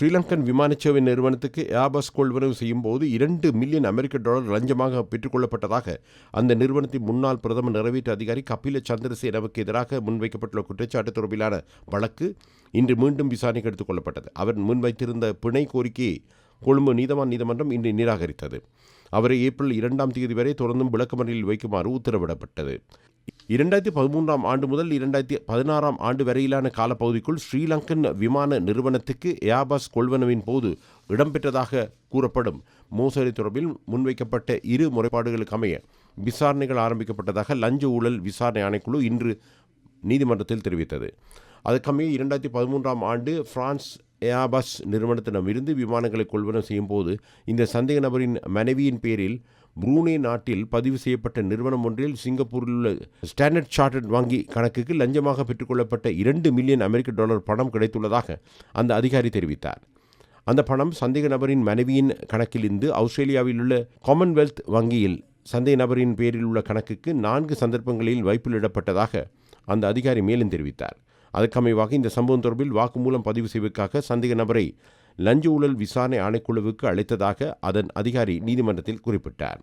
ஸ்ரீலங்கன் விமானச்சேவை நிறுவனத்துக்கு ஏர்பஸ் கொள்வனவு செய்யும் போது $2 மில்லியன் லஞ்சமாக பெற்றுக்கொள்ளப்பட்டதாக அந்த நிறுவனத்தின் முன்னாள் பிரதம நிறைவேற்று அதிகாரி கபில சந்திரசேனவுக்கு எதிராக முன்வைக்கப்பட்டுள்ள குற்றச்சாட்டு தொடர்பிலான வழக்கு இன்று மீண்டும் விசாரணைக்கு எடுத்துக் கொள்ளப்பட்டது. அவர் முன்வைத்திருந்த பிணை கோரிக்கையை கொழும்பு நீதமன்றம் இன்று நிராகரித்தது. அவரை ஏப்ரல் 2 வரை தொடர்ந்தும் விளக்கமறியலில் வைக்குமாறு உத்தரவிடப்பட்டது. 2013 ஆண்டு முதல் 2016 வரையிலான காலப்பகுதிக்குள் ஸ்ரீலங்கன் விமான நிறுவனத்துக்கு ஏர்பஸ் கொள்வனவின் போது இடம்பெற்றதாக கூறப்படும் மோசடி தொடர்பில் முன்வைக்கப்பட்ட 2 முறைப்பாடுகளுக்கு அமைய விசாரணைகள் ஆரம்பிக்கப்பட்டதாக லஞ்ச ஊழல் விசாரணை ஆணைக்குழு இன்று நீதிமன்றத்தில் தெரிவித்தது. அதுக்கமைய 2013 ஆண்டு பிரான்ஸ் ஏர்பஸ் நிறுவனத்திடமிருந்து விமானங்களை கொள்வனவு செய்யும் போது இந்த சந்தேக நபரின் மனைவியின் பேரில் புரூனே நாட்டில் பதிவு செய்யப்பட்ட நிறுவனம் ஒன்றில் சிங்கப்பூரில் உள்ள ஸ்டாண்டர்ட் சார்ட்டர்ட் வங்கி கணக்குக்கு லஞ்சமாக பெற்றுக்கொள்ளப்பட்ட $2 மில்லியன் பணம் கிடைத்துள்ளதாக அந்த அதிகாரி தெரிவித்தார். அந்த பணம் சந்தேக நபரின் மனைவியின் கணக்கிலிருந்து ஆஸ்திரேலியாவில் உள்ள காமன்வெல்த் வங்கியில் சந்தேக நபரின் பேரில் உள்ள கணக்குக்கு 4 சந்தர்ப்பங்களில் வைப்பிலிடப்பட்டதாக அந்த அதிகாரி மேலும் தெரிவித்தார். அதற்கமைவாக இந்த சம்பவம் தொடர்பில் வாக்குமூலம் பதிவு செய்வதற்காக சந்தேக நபரை லஞ்ச ஊழல் விசாரணை ஆணைக்குழுவுக்கு அழைத்ததாக அதன் அதிகாரி நீதிமன்றத்தில் குறிப்பிட்டார்.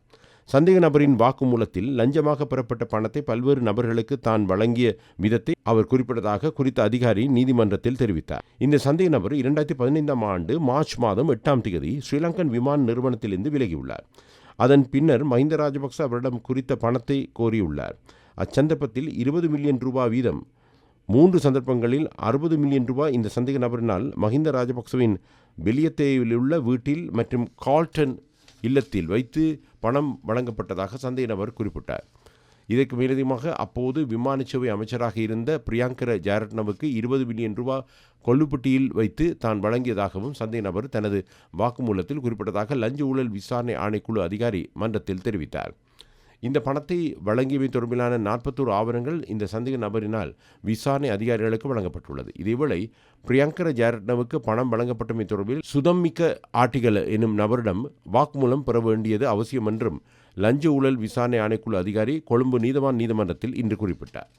சந்தேக நபரின் வாக்குமூலத்தில் லஞ்சமாக பெறப்பட்ட பணத்தை பல்வேறு நபர்களுக்கு தான் வழங்கிய விதத்தை அவர் குறிப்பிட்டதாக குறித்த அதிகாரி நீதிமன்றத்தில் தெரிவித்தார். இந்த சந்தேக நபர் 2015 ஆண்டு மார்ச் மாதம் 8 ஸ்ரீலங்கன் விமான நிறுவனத்திலிருந்து விலகியுள்ளார். அதன் பின்னர் மஹிந்த ராஜபக்ச அவரிடம் குறித்த பணத்தை கோரியுள்ளார். அச்சந்தர்ப்பத்தில் $20 மில்லியன் வீதம் 3 சந்தர்ப்பங்களில் $60 மில்லியன் இந்த சந்தேக நபரினால் மஹிந்த ராஜபக்சவின் பெலியத்தேயில் உள்ள வீட்டில் மற்றும் கால்டன் இல்லத்தில் வைத்து பணம் வழங்கப்பட்டதாக சந்தேக நபர் குறிப்பிட்டார். இதற்கு மேலதிகமாக அப்போது விமானச்சேவை அமைச்சராக இருந்த பிரியங்கர ஜெயரட்னவுக்கு $20 மில்லியன் கொள்ளுப்பட்டியில் வைத்து தான் வழங்கியதாகவும் சந்தேக நபர் தனது வாக்குமூலத்தில் குறிப்பிட்டதாக லஞ்ச ஊழல் விசாரணை ஆணைக்குழு அதிகாரி மன்றத்தில் தெரிவித்தார். இந்த பணத்தை வழங்கியவை தொடர்பிலான 41 ஆவணங்கள் இந்த சந்தேக நபரினால் விசாரணை அதிகாரிகளுக்கு வழங்கப்பட்டுள்ளது. இதேவேளை பிரியங்கர ஜெயரட்னவுக்கு பணம் வழங்கப்பட்டமை தொடர்பில் சுதம்மிக்க ஆர்டிகல் எனும் நபரிடம் வாக்குமூலம் பெற வேண்டியது அவசியம் என்றும் லஞ்ச ஊழல் விசாரணை ஆணைக்குழு அதிகாரி கொழும்பு நீதவான் நீதிமன்றத்தில் இன்று குறிப்பிட்டார்.